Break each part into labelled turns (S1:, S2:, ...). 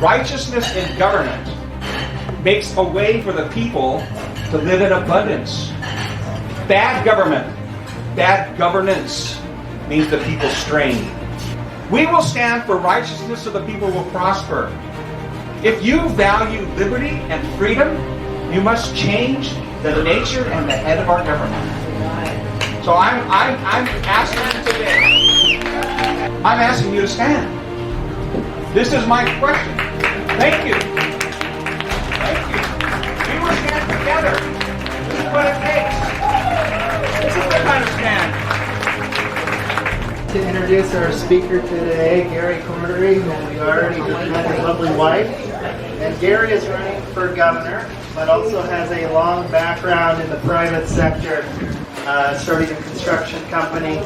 S1: Righteousness in government makes a way for the people to live in abundance. Bad government, bad governance means the people strain. We will stand for righteousness so the people will prosper. If you value liberty and freedom, you must change the nature and the head of our government. So I'm asking you today, I'm asking you to stand. This is my question. Thank you. Thank you. We will stand together. This is what it takes. This is the kind of stand.
S2: To introduce our speaker today, Gary Cordery, whom we already met his lovely wife. And Gary is running for governor, but also has a long background in the private sector, starting a construction company,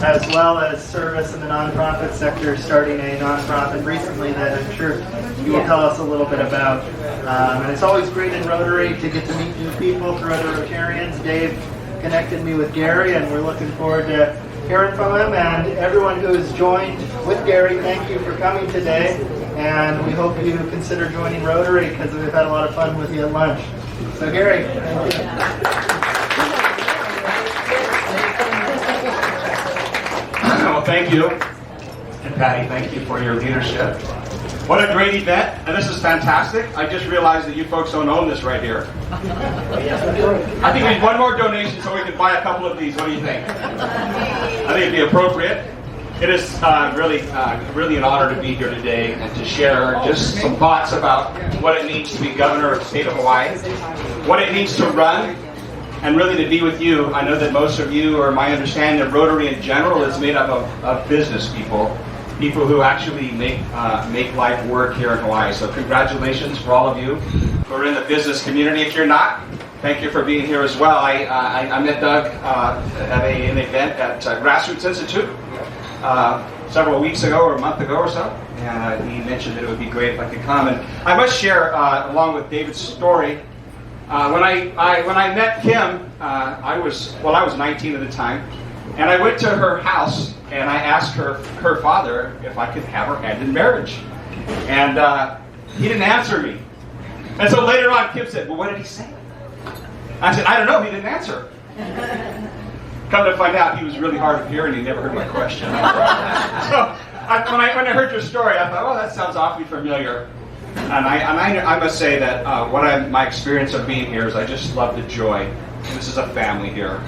S2: as well as service in the nonprofit sector, starting a nonprofit recently that I'm sure you will tell us a little bit about. And it's always great in Rotary to get to meet new people through other Rotarians. Dave connected me with Gary, and we're looking forward to hearing from him. And everyone who has joined with Gary, thank you for coming today. And we hope you consider joining Rotary because we've had a lot of fun with you at lunch. So Gary, thank you.
S1: Well, thank you. And Patty, thank you for your leadership. What a great event, and this is fantastic. I just realized that you folks don't own this right here. I think we need one more donation so we can buy a couple of these. What do you think? I think it'd be appropriate. It is really an honor to be here today and to share just some thoughts about what it means to be governor of the state of Hawaii, what it means to run, and really to be with you. I know that most of you, or my understanding of Rotary in general, is made up of business people who actually make life work here in Hawaii. So congratulations for all of you who are in the business community. If you're not, thank you for being here as well. I met Doug at an event at Grassroots Institute several weeks ago or a month ago or so, and he mentioned that it would be great if I could come. And I must share, along with David's story, when I met Kim, I was 19 at the time, and I went to her house and I asked her father if I could have her hand in marriage, and he didn't answer me. And so later on, Kim said, "Well, what did he say?" I said, "I don't know. He didn't answer." Come to find out, he was really hard of hearing. He never heard my question. So when I heard your story, I thought, "Oh, that sounds awfully familiar." And I must say that my experience of being here is I just love the joy. This is a family here.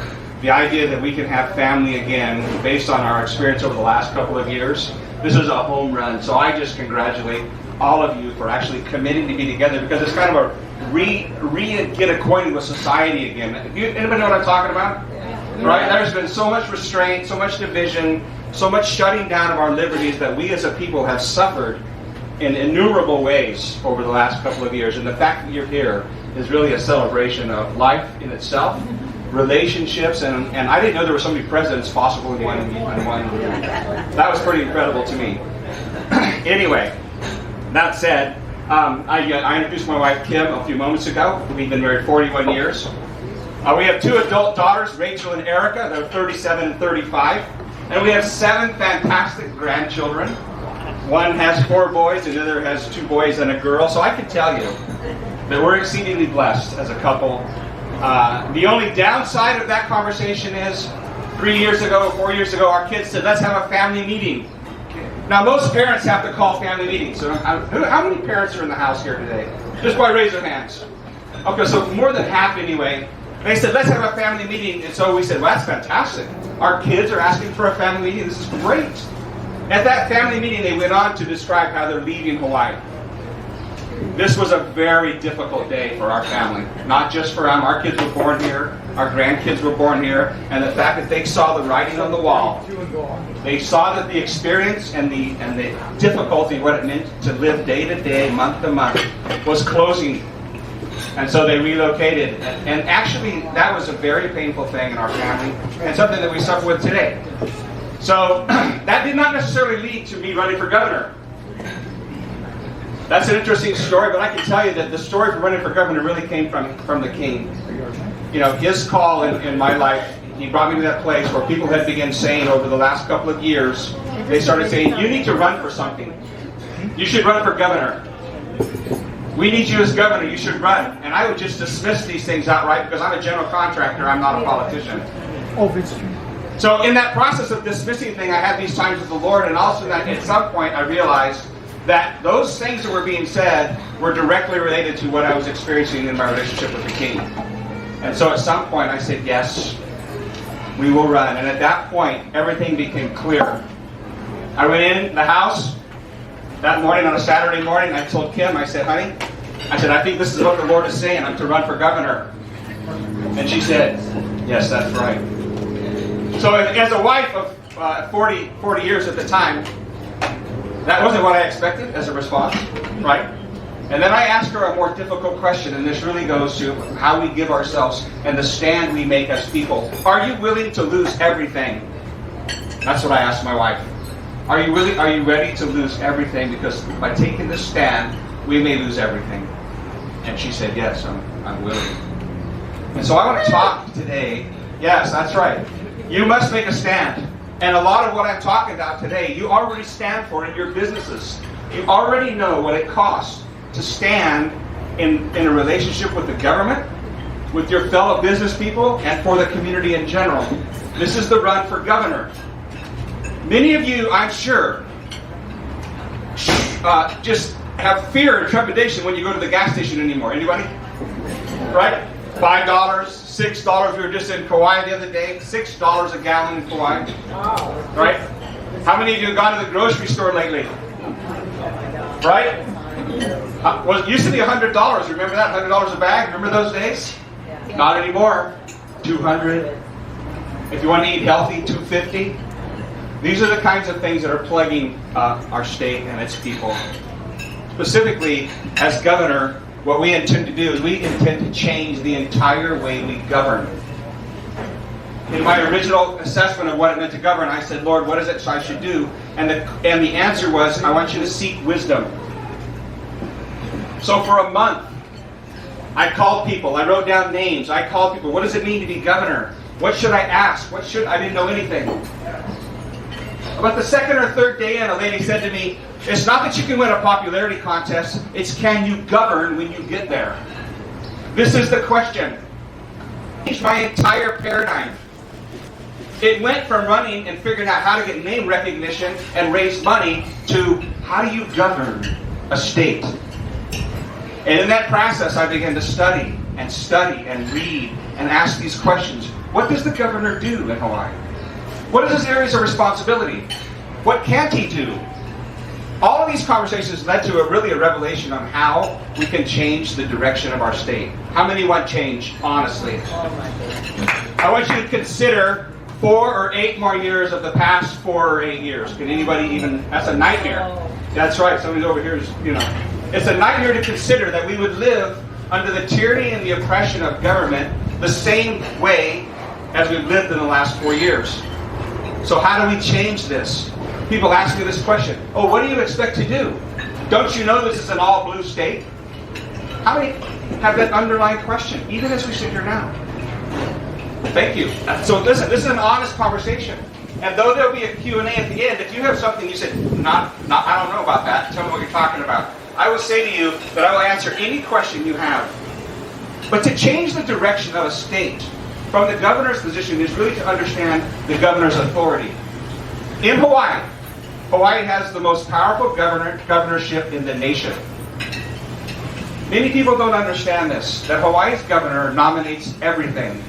S1: The idea that we can have family again, based on our experience over the last couple of years, this is a home run. So I just congratulate all of you for actually committing to be together, because it's kind of a get acquainted with society again. Anybody know what I'm talking about? Right? There's been so much restraint, so much division, so much shutting down of our liberties that we as a people have suffered in innumerable ways over the last couple of years. And the fact that you're here is really a celebration of life in itself, relationships, and I didn't know there were so many presidents possible in one. That was pretty incredible to me. Anyway, that said, I introduced my wife Kim a few moments ago. We've been married 41 years. We have two adult daughters, Rachel and Erica. They're 37 and 35. And we have 7 fantastic grandchildren. One has 4 boys, and the other has 2 boys and a girl. So I can tell you that we're exceedingly blessed as a couple. The only downside of that conversation is 4 years ago, our kids said, "Let's have a family meeting." Now, most parents have to call family meetings. So how many parents are in the house here today? Just by raise of hands. Okay, so more than half anyway. They said, "Let's have a family meeting." And so we said, "Well, that's fantastic. Our kids are asking for a family meeting. This is great." At that family meeting, they went on to describe how they're leaving Hawaii. This was a very difficult day for our family. Not just for our kids were born here, our grandkids were born here, and the fact that they saw the writing on the wall. They saw that the experience and the difficulty, what it meant to live day to day, month to month, was closing. And so they relocated. And actually, that was a very painful thing in our family, and something that we suffer with today. So that did not necessarily lead to me running for governor. That's an interesting story, but I can tell you that the story for running for governor really came from the king. You know, his call in my life, he brought me to that place where people had begun saying over the last couple of years, they started saying, "You need to run for something. You should run for governor." We need you as governor. You should run. And I would just dismiss these things outright because I'm a general contractor. I'm not a politician. So in that process of dismissing things, I had these times with the Lord, and also that at some point I realized that those things that were being said were directly related to what I was experiencing in my relationship with the King. And so at some point I said, yes, we will run. And at that point, everything became clear. I went in the house that morning on a Saturday morning. I told Kim, I said, honey, I think this is what the Lord is saying. I'm to run for governor. And she said, yes, that's right. So as a wife of 40 years at the time, that wasn't what I expected as a response, right? And then I asked her a more difficult question, and this really goes to how we give ourselves and the stand we make as people. Are you willing to lose everything? That's what I asked my wife. Are you ready to lose everything? Because by taking this stand, we may lose everything. And she said, yes, I'm willing. And so I want to talk today. Yes, that's right. You must make a stand. And a lot of what I'm talking about today, you already stand for in your businesses. You already know what it costs to stand in a relationship with the government, with your fellow business people, and for the community in general. This is the run for governor. Many of you, I'm sure, just have fear and trepidation when you go to the gas station anymore. Anybody? Right? $5, $6. We were just in Kauai the other day. $6 a gallon in Kauai. Right? How many of you have gone to the grocery store lately? Right? Well, it used to be $100. Remember that? $100 a bag? Remember those days? Not anymore. $200. If you want to eat healthy, $250. These are the kinds of things that are plaguing our state and its people. Specifically, as governor, what we intend to do is we intend to change the entire way we govern. In my original assessment of what it meant to govern, I said, Lord, what is it I should do? And the answer was, I want you to seek wisdom. So for a month, I called people. I wrote down names. I called people. What does it mean to be governor? What should I ask? I didn't know anything. About the second or third day in, a lady said to me, it's not that you can win a popularity contest, it's can you govern when you get there? This is the question. It changed my entire paradigm. It went from running and figuring out how to get name recognition and raise money to how do you govern a state? And in that process, I began to study and read and ask these questions. What does the governor do in Hawaii? What are his areas of responsibility? What can't he do? All of these conversations led to a revelation on how we can change the direction of our state. How many want change, honestly? I want you to consider 4 or 8 more years of the past 4 or 8 years. Can anybody even? That's a nightmare. That's right. Somebody over here is, It's a nightmare to consider that we would live under the tyranny and the oppression of government the same way as we've lived in the last 4 years. So how do we change this? People ask me this question. Oh, what do you expect to do? Don't you know this is an all-blue state? How many have that underlying question, even as we sit here now? Thank you. So listen, this is an honest conversation. And though there'll be a Q&A at the end, if you have something you said, I don't know about that, tell me what you're talking about. I will say to you that I will answer any question you have. But to change the direction of a state from the governor's position is really to understand the governor's authority. In Hawaii, Hawaii has the most powerful governorship in the nation. Many people don't understand this, that Hawaii's governor nominates everything.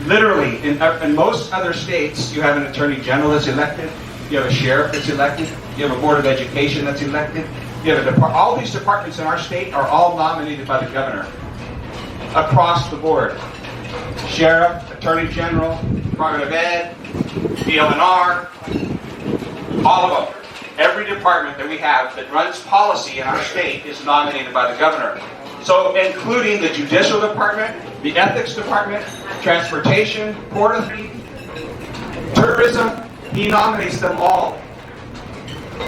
S1: Literally, in most other states, you have an attorney general that's elected, you have a sheriff that's elected, you have a board of education that's elected, you have all these departments in our state are all nominated by the governor. Across the board. Sheriff, Attorney General, Department of Ed, DLNR, all of them. Every department that we have that runs policy in our state is nominated by the governor. So including the Judicial Department, the Ethics Department, Transportation, Port Authority, Tourism, he nominates them all.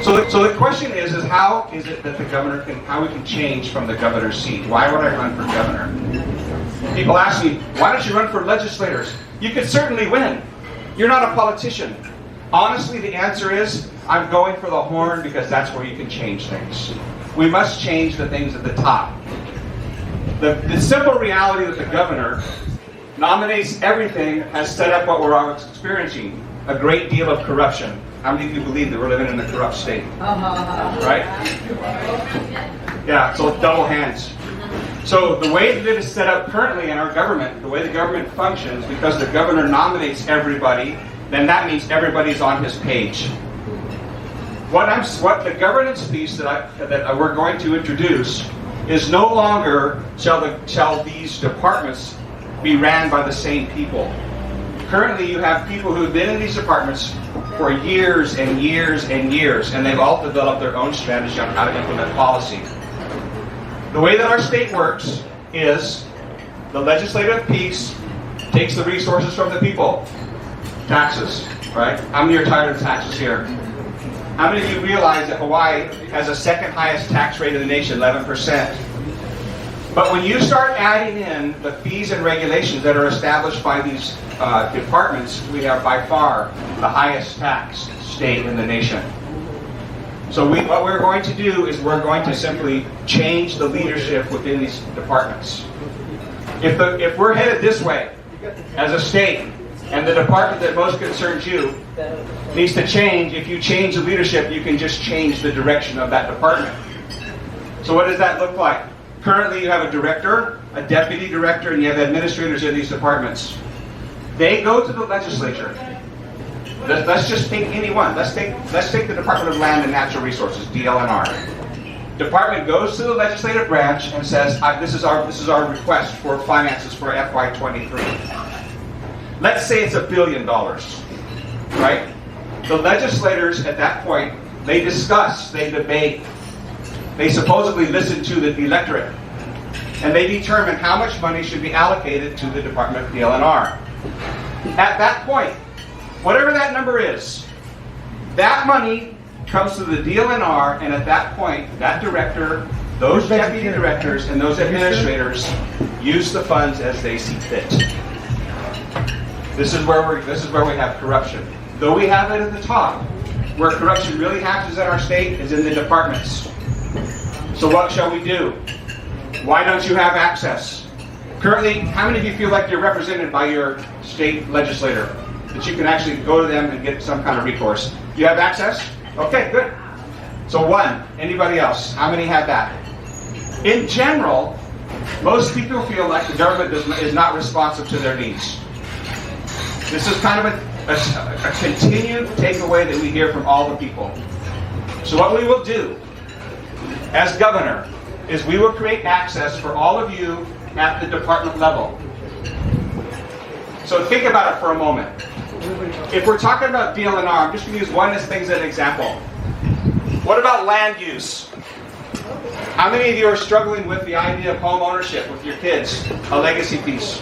S1: So the question is how is it that how we can change from the governor's seat? Why would I run for governor? People ask me, why don't you run for legislators? You could certainly win. You're not a politician. Honestly, the answer is, I'm going for the horn because that's where you can change things. We must change the things at the top. The simple reality that the governor nominates everything has set up what we're all experiencing, a great deal of corruption. How many of you believe that we're living in a corrupt state? Right? Yeah, so double hands. So the way that it is set up currently in our government, the way the government functions, because the governor nominates everybody, then that means everybody's on his page. What the governance piece that we're going to introduce is no longer shall these departments be ran by the same people. Currently, you have people who have been in these departments for years and years and years, and they've all developed their own strategy on how to implement policy. The way that our state works is the legislative piece takes the resources from the people. Taxes, right? How many are tired of taxes here? How many of you realize that Hawaii has the second highest tax rate in the nation, 11%? But when you start adding in the fees and regulations that are established by these departments, we have by far the highest tax state in the nation. So what we're going to do is we're going to simply change the leadership within these departments. If we're headed this way as a state, and the department that most concerns you needs to change, if you change the leadership, you can just change the direction of that department. So what does that look like? Currently you have a director, a deputy director, and you have administrators in these departments. They go to the legislature. Let's just take any one. Let's take the Department of Land and Natural Resources, DLNR. Department goes to the legislative branch and says, this is our request for finances for FY23. Let's say it's $1 billion, right? The legislators at that point, they discuss, they debate, they supposedly listen to the electorate, and they determine how much money should be allocated to the Department of DLNR. At that point, whatever that number is, that money comes to the DLNR, and at that point, that director, those deputy directors, and those administrators use the funds as they see fit. This is where we have corruption. Though we have it at the top, where corruption really happens in our state is in the departments. So what shall we do? Why don't you have access? Currently, how many of you feel like you're represented by your state legislator? That you can actually go to them and get some kind of recourse? Do you have access? Okay, good. So one. Anybody else? How many have that? In general, most people feel like the government is not responsive to their needs. This is kind of a continued takeaway that we hear from all the people. So what we will do as governor is we will create access for all of you at the department level. So think about it for a moment. If we're talking about DLNR, I'm just going to use one of these things as an example. What about land use? How many of you are struggling with the idea of home ownership with your kids? A legacy piece.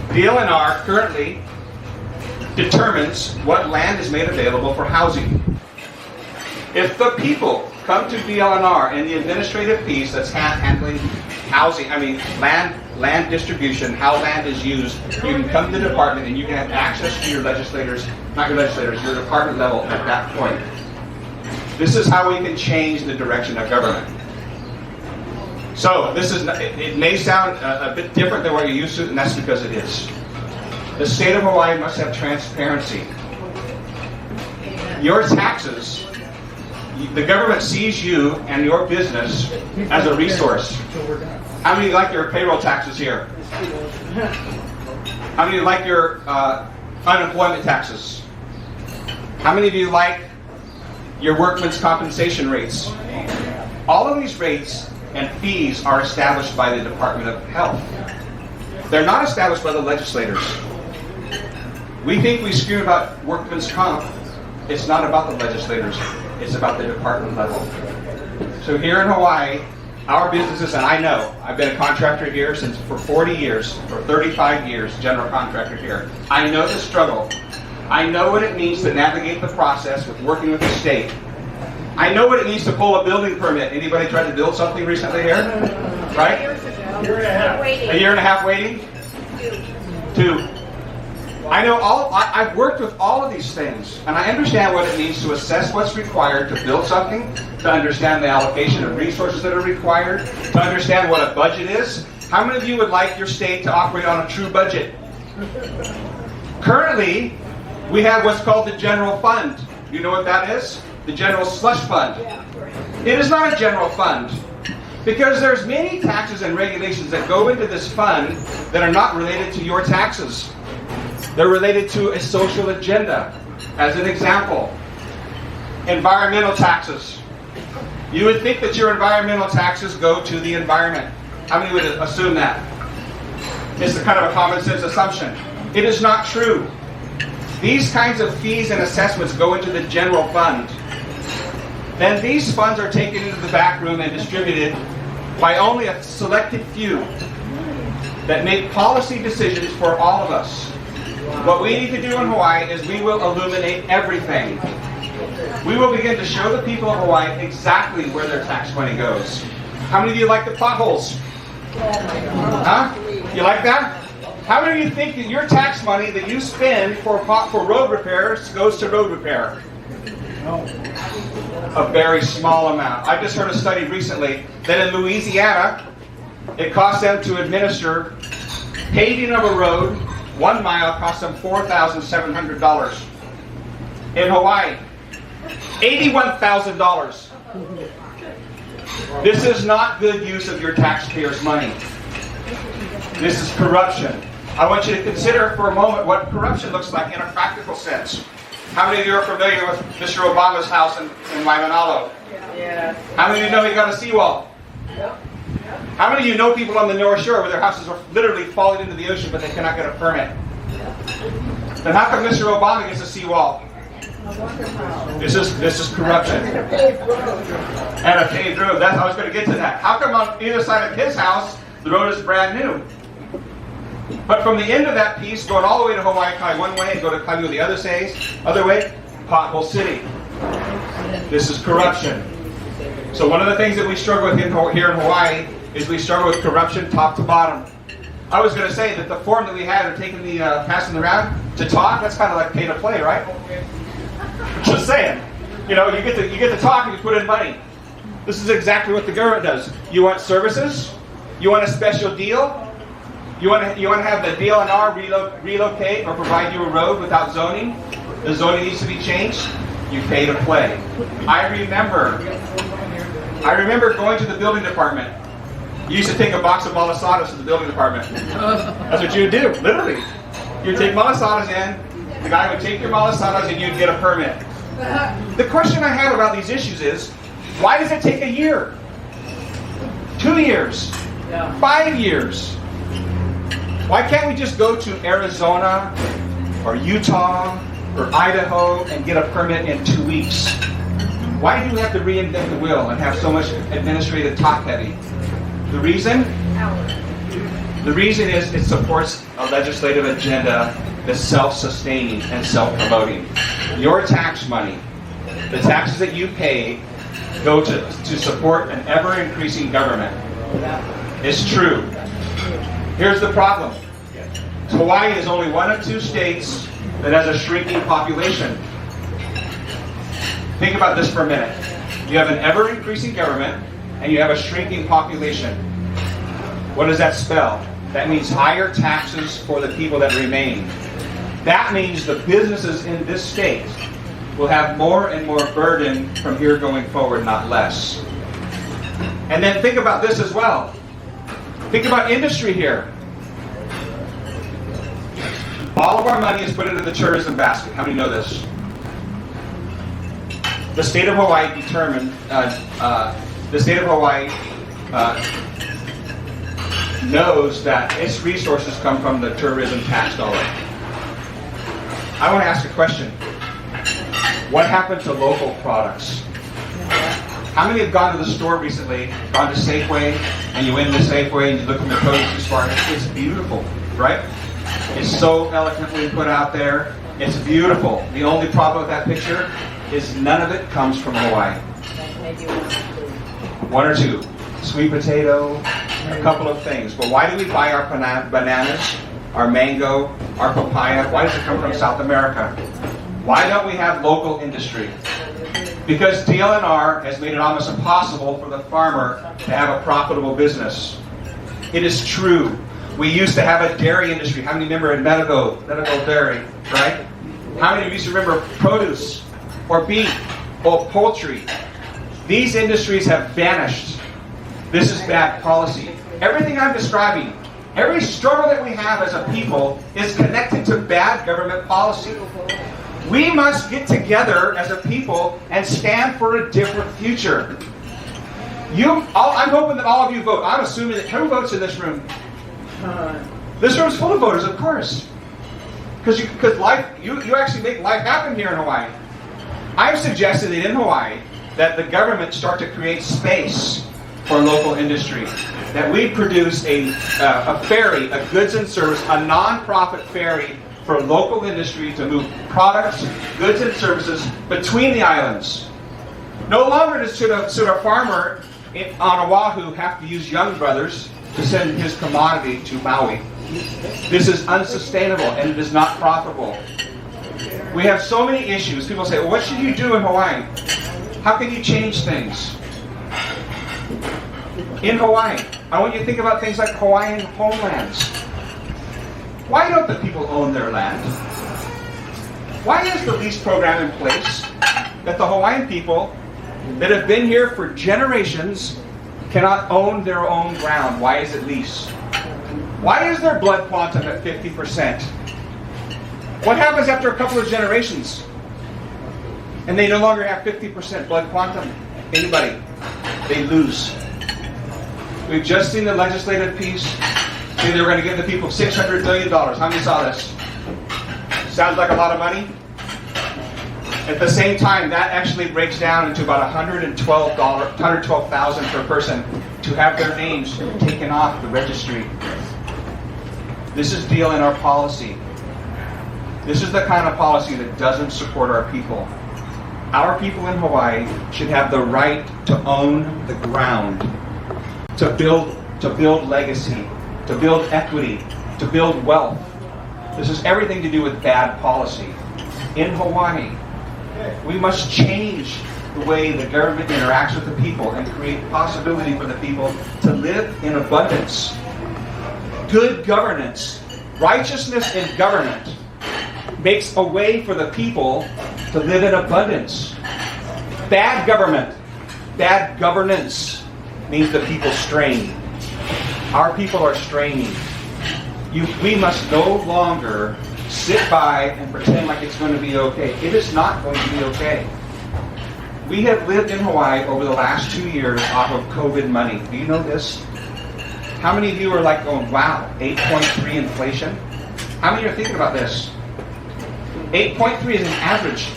S1: DLNR currently determines what land is made available for housing. If the people come to DLNR and the administrative piece that's handling housing, land distribution, how land is used, you can come to the department and you can have access to your legislators, not your legislators, your department level at that point. This is how we can change the direction of government. So it may sound a bit different than what you're used to, and that's because it is. The state of Hawaii must have transparency. Your taxes, the government sees you and your business as a resource. How many like your payroll taxes here? How many like your unemployment taxes? How many of you like your workman's compensation rates? All of these rates and fees are established by the Department of Health. They're not established by the legislators. We think we scream about workman's comp. It's not about the legislators. It's about the department level. So here in Hawaii, our businesses, and I know, I've been a contractor here for 40 years, for 35 years, general contractor here. I know the struggle. I know what it means to navigate the process with working with the state. I know what it means to pull a building permit. Anybody tried to build something recently here? Right? A year and a half waiting? Two. I know I've worked with all of these things, and I understand what it means to assess what's required to build something, to understand the allocation of resources that are required, to understand what a budget is. How many of you would like your state to operate on a true budget? Currently, we have what's called the general fund. You know what that is? The general slush fund. It is not a general fund, because there's many taxes and regulations that go into this fund that are not related to your taxes. They're related to a social agenda. As an example, environmental taxes. You would think that your environmental taxes go to the environment. How many would assume that? It's a kind of a common sense assumption. It is not true. These kinds of fees and assessments go into the general fund. Then these funds are taken into the back room and distributed by only a selected few that make policy decisions for all of us. What we need to do in Hawaii is we will illuminate everything. We will begin to show the people of Hawaii exactly where their tax money goes. How many of you like the potholes? Huh? You like that? How many of you think that your tax money that you spend for road repairs goes to road repair? A very small amount. I just heard a study recently that in Louisiana, it costs them to administer paving of a road, 1 mile costs them $4,700. In Hawaii, $81,000. This is not good use of your taxpayers' money. This is corruption. I want you to consider for a moment what corruption looks like in a practical sense. How many of you are familiar with Mr. Obama's house in Waimanalo?
S2: Yeah.
S1: How many of you know he got a seawall? How many of you know people on the North Shore where their houses are literally falling into the ocean but they cannot get a permit? Then how come Mr. Obama gets a seawall? This is corruption. And a paved road. I was going to get to that. How come on either side of his house the road is brand new? But from the end of that piece, going all the way to Hawaii Kai one way and go to Kailua the other way, pothole city. This is corruption. So one of the things that we struggle with here in Hawaii is we struggle with corruption top to bottom. I was going to say that the form that we had of taking the passing around to talk, that's kind of like pay to play, right? Just saying. You know, you get to talk and you put in money. This is exactly what the government does. You want services? You want a special deal? You want to have the DLNR relocate or provide you a road without zoning? The zoning needs to be changed. You pay to play. I remember going to the building department. You used to take a box of malasadas to the building department. That's what you would do, literally. You'd take malasadas in, the guy would take your malasadas and you'd get a permit. The question I have about these issues is, why does it take a year? 2 years? 5 years? Why can't we just go to Arizona or Utah or Idaho and get a permit in 2 weeks? Why do we have to reinvent the wheel and have so much administrative top heavy? The reason is it supports a legislative agenda that's self-sustaining and self-promoting. Your tax money, the taxes that you pay, go to support an ever-increasing government. It's true. Here's the problem. Hawaii is only one of 2 states that has a shrinking population. Think about this for a minute. You have an ever-increasing government, and you have a shrinking population. What does that spell? That means higher taxes for the people that remain. That means the businesses in this state will have more and more burden from here going forward, not less. And then think about this as well. Think about industry here. All of our money is put into the tourism basket. How many know this? The state of Hawaii knows that its resources come from the tourism tax dollar. I want to ask a question. What happened to local products? How many have gone to the store recently, gone to Safeway, and you went into Safeway and you look in the produce bar? It's beautiful, right? It's so eloquently put out there. It's beautiful. The only problem with that picture is none of it comes from Hawaii. One or two. Sweet potato, a couple of things. But why do we buy our bananas, our mango, our papaya? Why does it come from South America? Why don't we have local industry? Because DLNR has made it almost impossible for the farmer to have a profitable business. It is true. We used to have a dairy industry. How many remember in medical dairy, right? How many of you used to remember produce or beef or poultry? These industries have vanished. This is bad policy. Everything I'm describing, every struggle that we have as a people is connected to bad government policy. We must get together as a people and stand for a different future. I'm hoping that all of you vote. I'm assuming that who votes in this room? This room's full of voters, of course. Because life, you actually make life happen here in Hawaii. I've suggested that in Hawaii that the government start to create space for local industry. That we produce a ferry, a goods and service, a non-profit ferry for local industry to move products, goods and services between the islands. No longer should a farmer on Oahu have to use Young Brothers to send his commodity to Maui. This is unsustainable and it is not profitable. We have so many issues. People say, well, what should you do in Hawaii? How can you change things? In Hawaii, I want you to think about things like Hawaiian homelands. Why don't the people own their land? Why is the lease program in place that the Hawaiian people that have been here for generations cannot own their own ground? Why is it lease? Why is their blood quantum at 50%? What happens after a couple of generations and they no longer have 50% blood quantum? Anybody? They lose. We've just seen the legislative piece. Say they were going to give the people $600 billion. How many saw this? Sounds like a lot of money. At the same time, that actually breaks down into about $112,000 per person to have their names taken off the registry. This is DLNR policy. This is the kind of policy that doesn't support our people. Our people in Hawaii should have the right to own the ground, to build legacy, to build equity, to build wealth. This has everything to do with bad policy. In Hawaii, we must change the way the government interacts with the people and create possibility for the people to live in abundance. Good governance, righteousness in government, makes a way for the people to live in abundance. Bad government, bad governance means the people strain. Our people are straining. We must no longer sit by and pretend like it's going to be okay. It is not going to be okay. We have lived in Hawaii over the last 2 years off of COVID money. Do you know this? How many of you are like going, wow, 8.3 inflation? How many are thinking about this? 8.3 is an average.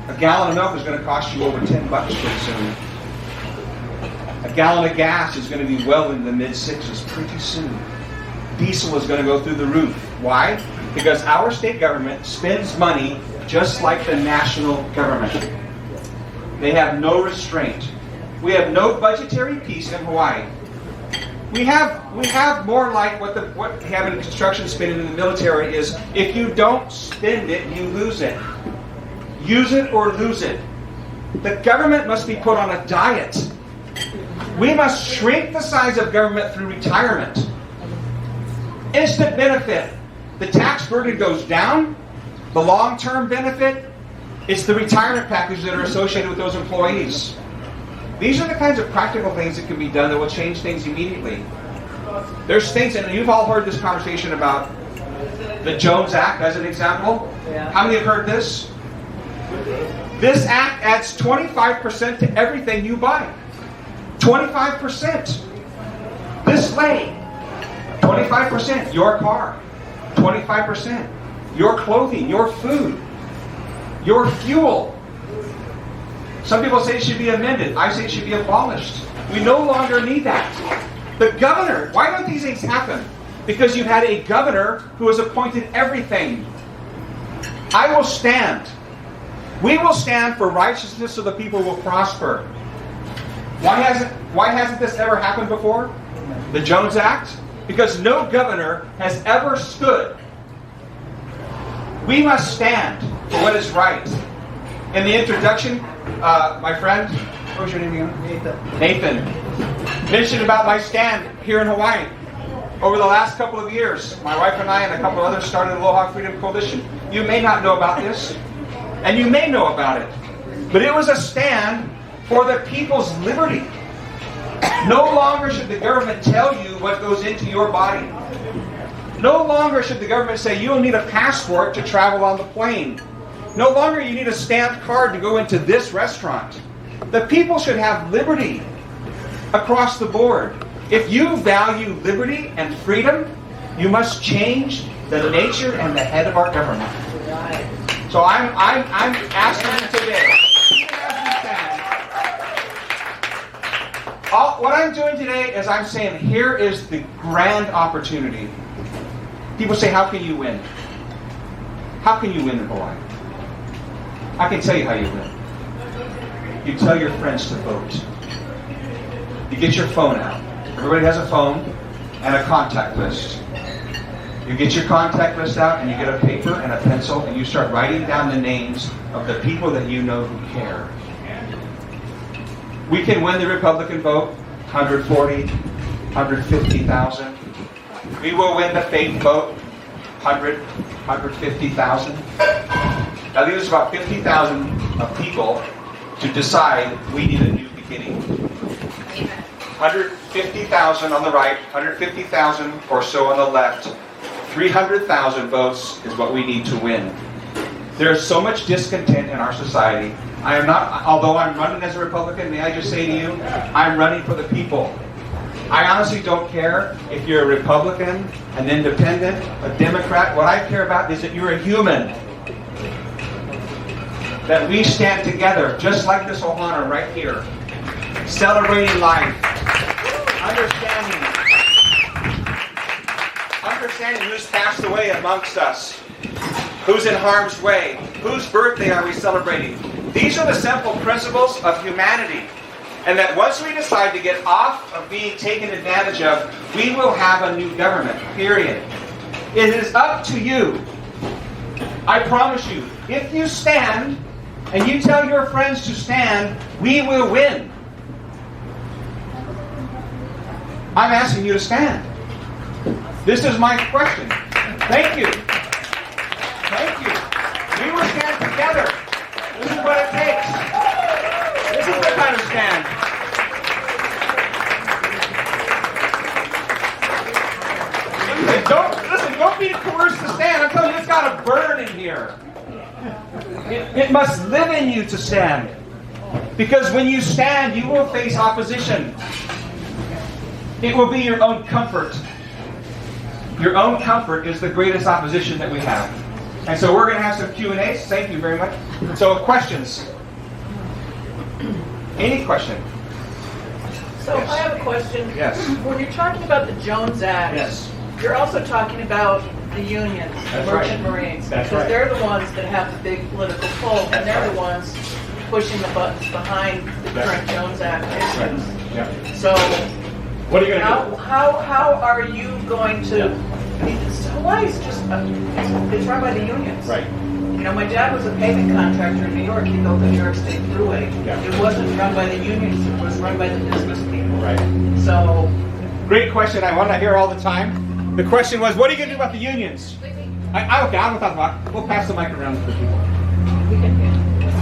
S1: A gallon of milk is going to cost you over $10 pretty soon. A gallon of gas is going to be well in the mid-6s pretty soon. Diesel is going to go through the roof. Why? Because our state government spends money just like the national government. They have no restraint. We have no budgetary peace in Hawaii. We have more like what we have in construction spending in the military is, if you don't spend it, you lose it. Use it or lose it. The government must be put on a diet. We must shrink the size of government through retirement. Instant benefit. The tax burden goes down. The long-term benefit, it's the retirement package that are associated with those employees. These are the kinds of practical things that can be done that will change things immediately. There's things, and you've all heard this conversation about the Jones Act as an example.
S2: Yeah.
S1: How many have heard this? This act adds 25% to everything you buy. 25%. This lane, 25%. Your car, 25%. Your clothing, your food, your fuel. Some people say it should be amended. I say it should be abolished. We no longer need that. The governor, why don't these things happen? Because you've had a governor who has appointed everything. I will stand. We will stand for righteousness so the people will prosper. Why hasn't this ever happened before? The Jones Act? Because no governor has ever stood We must stand for what is right. In the introduction, my friend, what was your name again? Nathan mentioned about my stand here in Hawaii. Over the last couple of years, my wife and I and a couple of others started the Aloha Freedom Coalition. You may not know about this, and you may know about it, but it was a stand for the people's liberty. No longer should the government tell you what goes into your body. No longer should the government say you'll need a passport to travel on the plane. No longer you need a stamped card to go into this restaurant. The people should have liberty across the board. If you value liberty and freedom, you must change the nature and the head of our government. So I'm asking you today, even as we stand, what I'm doing today is I'm saying here is the grand opportunity. People say, how can you win? How can you win in Hawaii? I can tell you how you win. You tell your friends to vote. You get your phone out. Everybody has a phone and a contact list. You get your contact list out and you get a paper and a pencil and you start writing down the names of the people that you know who care. We can win the Republican vote, 140, 150,000. We will win the faith vote, 100, 150,000. Now there's about 50,000 of people to decide we need a new beginning. 150,000 on the right, 150,000 or so on the left. 300,000 votes is what we need to win. There is so much discontent in our society. I am not, although I'm running as a Republican, may I just say to you, I'm running for the people. I honestly don't care if you're a Republican, an independent, a Democrat. What I care about is that you're a human. That we stand together, just like this Ohana right here, celebrating life, understanding who's passed away amongst us, who's in harm's way, whose birthday are we celebrating. These are the simple principles of humanity. And that once we decide to get off of being taken advantage of, we will have a new government, period. It is up to you. I promise you, if you stand, and you tell your friends to stand, we will win. I'm asking you to stand. This is my question. Thank you. Thank you. We will stand together. This is what it takes. This is the kind of stand. Don't be coerced to stand. I'm telling you, it's got to burn in here. It must live in you to stand. Because when you stand, you will face opposition. It will be your own comfort. Your own comfort is the greatest opposition that we have. And so we're going to have some Q&As. Thank you very much. So questions? Any question?
S3: So yes. I have a question.
S1: Yes.
S3: When you're talking about the Jones Act,
S1: yes,
S3: you're also talking about the unions, the merchant marines,
S1: That's
S3: because
S1: right.
S3: they're the ones that have the big political pull, and they're the ones pushing the buttons behind the current Jones Act issues.
S1: Right. Yeah.
S3: So
S1: what are you going to do?
S3: How are you going to? I mean, Hawaii's just it's run by the unions.
S1: Right.
S3: You know, my dad was a paving contractor in New York. He built the New York State Thruway.
S1: Yeah.
S3: It wasn't run by the unions. It was run by the business people.
S1: Right.
S3: So.
S1: Great question. I want to hear all the time. The question was, what are you going to do about the unions? Okay, I'm going to talk about it. We'll pass the mic around to the people.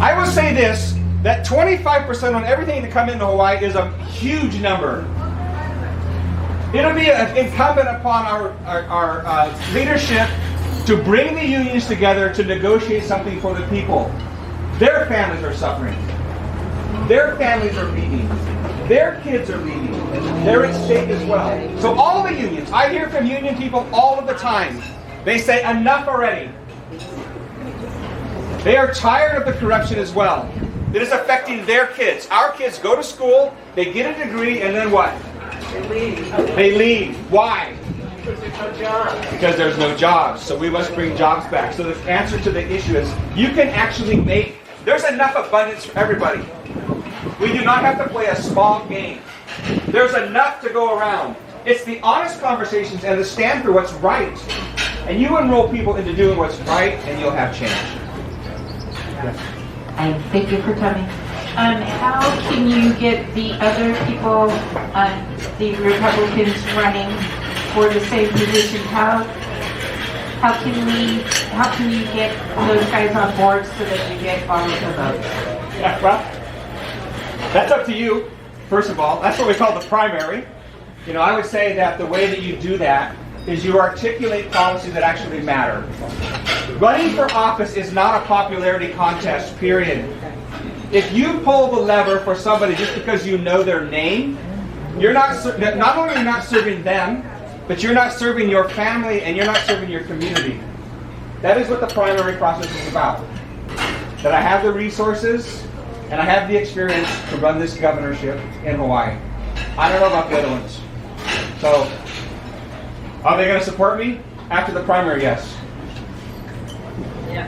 S1: I will say this, that 25% on everything to come into Hawaii is a huge number. It'll be incumbent upon our leadership to bring the unions together to negotiate something for the people. Their families are suffering. Their families are leaving. Their kids are leaving. They're at stake as well. So all the unions, I hear from union people all of the time. They say, enough already. They are tired of the corruption as well. It is affecting their kids. Our kids go to school, they get a degree, and then what?
S3: They leave.
S1: They leave. Why?
S3: Because there's no jobs.
S1: Because there's no jobs. So we must bring jobs back. So the answer to the issue is, you can actually make, there's enough abundance for everybody. We do not have to play a small game. There's enough to go around. It's the honest conversations and the stand for what's right And you enroll people into doing what's right, and you'll have change.
S4: And thank you for coming. How can you get the other people, the Republicans running for the same position? How can you get those guys on board so that you get all of the votes?
S1: Yeah, well, that's up to you, first of all. That's what we call the primary. You know, I would say that the way that you do that is you articulate policies that actually matter. Running for office is not a popularity contest, period. If you pull the lever for somebody just because you know their name, you're not only are you not serving them, but you're not serving your family and you're not serving your community. That is what the primary process is about. That I have the resources and I have the experience to run this governorship in Hawaii. I don't know about the other ones. So, are they going to support me? After the primary, yes.
S3: Yeah.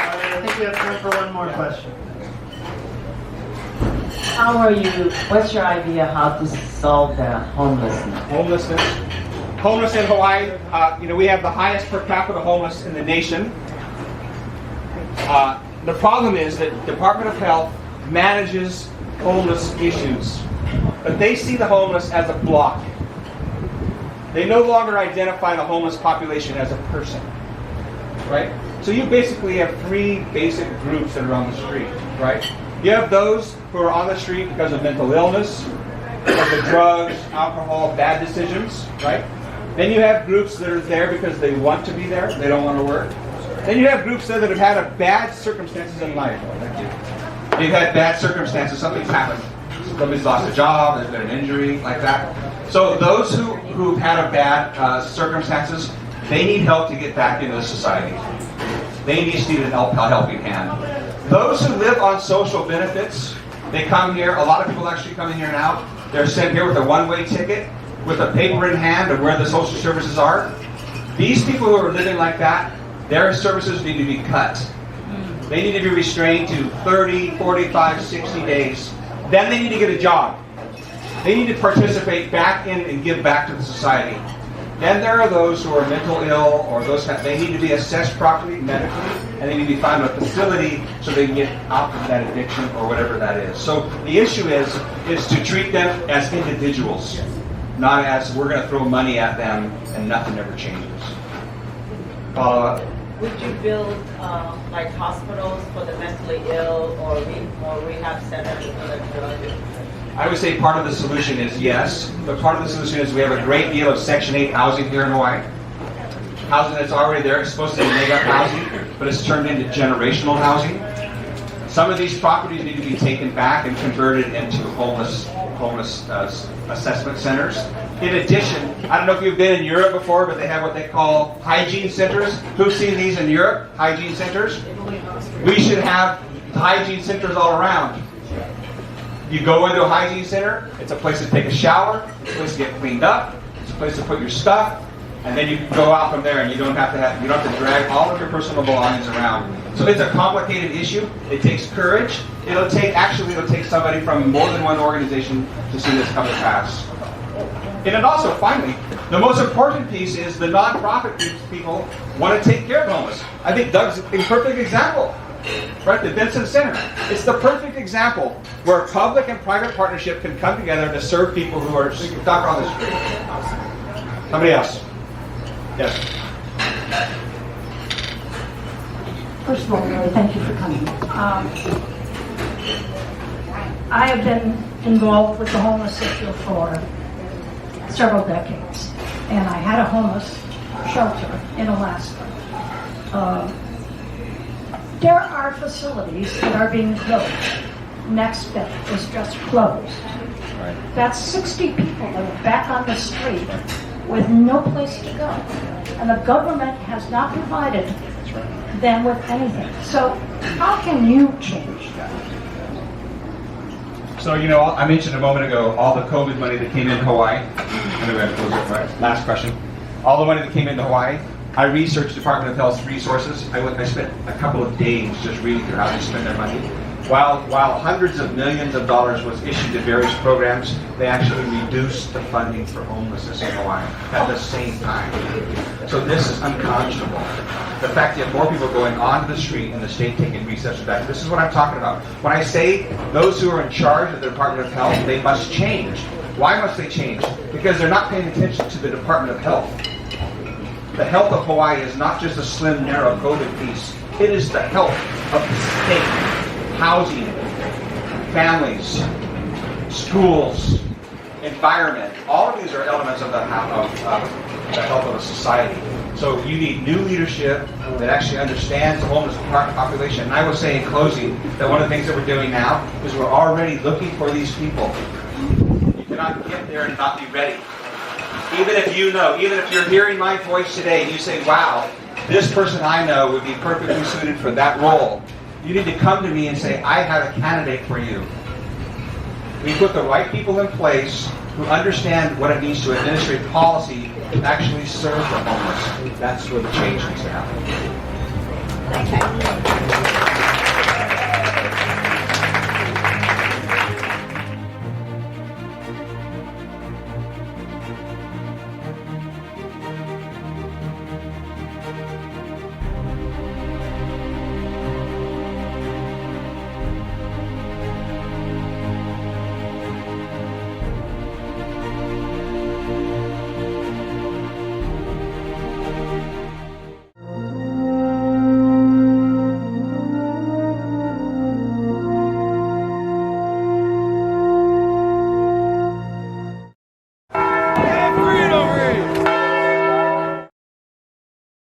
S2: I think we have time for one more question.
S5: How are you, what's your idea how to solve the homelessness?
S1: Homeless in Hawaii, we have the highest per capita homeless in the nation. The problem is that Department of Health manages homeless issues, but they see the homeless as a block. They no longer identify the homeless population as a person, right? So you basically have three basic groups that are on the street, right? You have those who are on the street because of mental illness, because of drugs, alcohol, bad decisions, right? Then you have groups that are there because they want to be there, they don't want to work. Then you have groups there that have had bad circumstances in life. They've had bad circumstances, something's happened. Somebody's lost a job, there's been an injury, like that. So those who've had a bad circumstances, they need help to get back into society. They need a helping hand. Those who live on social benefits, they come here. A lot of people actually come in here now. They're sent here with a one-way ticket, with a paper in hand of where the social services are. These people who are living like that, their services need to be cut. They need to be restrained to 30, 45, 60 days. Then they need to get a job. They need to participate back in and give back to the society. Then there are those who are mental ill, or they need to be assessed properly medically, and they need to be found in a facility so they can get out of that addiction or whatever that is. So the issue is to treat them as individuals, not as we're going to throw money at them and nothing ever changes. Follow up.
S5: Would you build like hospitals for the mentally ill or rehab centers for the drug?
S1: I would say part of the solution is yes, but part of the solution is we have a great deal of Section 8 housing here in Hawaii. Housing that's already there. It's supposed to be mega housing, but it's turned into generational housing. Some of these properties need to be taken back and converted into homeless assessment centers. In addition, I don't know if you've been in Europe before, but they have what they call hygiene centers. Who's seen these in Europe? Hygiene centers? We should have hygiene centers all around. You go into a hygiene center, it's a place to take a shower, it's a place to get cleaned up, it's a place to put your stuff, and then you go out from there and you don't have to drag all of your personal belongings around. So it's a complicated issue. It takes courage. It'll take somebody from more than one organization to see this come to pass. And then also, finally, the most important piece is the nonprofit people want to take care of the homeless. I think Doug's a perfect example. Right, the Benson Center. It's the perfect example where public and private partnership can come together to serve people who are stuck on the street. Somebody else. Yes.
S6: First of all, Mary, thank you for coming. I have been involved with the homeless issue for several decades, and I had a homeless shelter in Alaska. There are facilities that are being built. Next Step is just closed.
S1: Right.
S6: That's 60 people that are back on the street with no place to go. And the government has not provided them with anything. So how can you change that?
S1: So, I mentioned a moment ago all the COVID money that came into Hawaii. Anyway, I close it, right? Last question. All the money that came into Hawaii. I researched Department of Health's resources. I spent a couple of days just reading through how they spend their money. While hundreds of millions of dollars was issued to various programs, they actually reduced the funding for homelessness in Hawaii at the same time. So this is unconscionable. The fact that more people going onto the street and the state taking recess for that. This is what I'm talking about. When I say those who are in charge of the Department of Health, they must change. Why must they change? Because they're not paying attention to the Department of Health. The health of Hawaii is not just a slim, narrow COVID piece. It is the health of the state. Housing, families, schools, environment. All of these are elements of the health of a society. So you need new leadership that actually understands the homeless population. And I will say in closing that one of the things that we're doing now is we're already looking for these people. You cannot get there and not be ready. Even if you're hearing my voice today and you say, wow, this person I know would be perfectly suited for that role, you need to come to me and say, I have a candidate for you. We put the right people in place who understand what it means to administrate policy to actually serve the homeless. That's where the change needs to happen.
S6: Okay.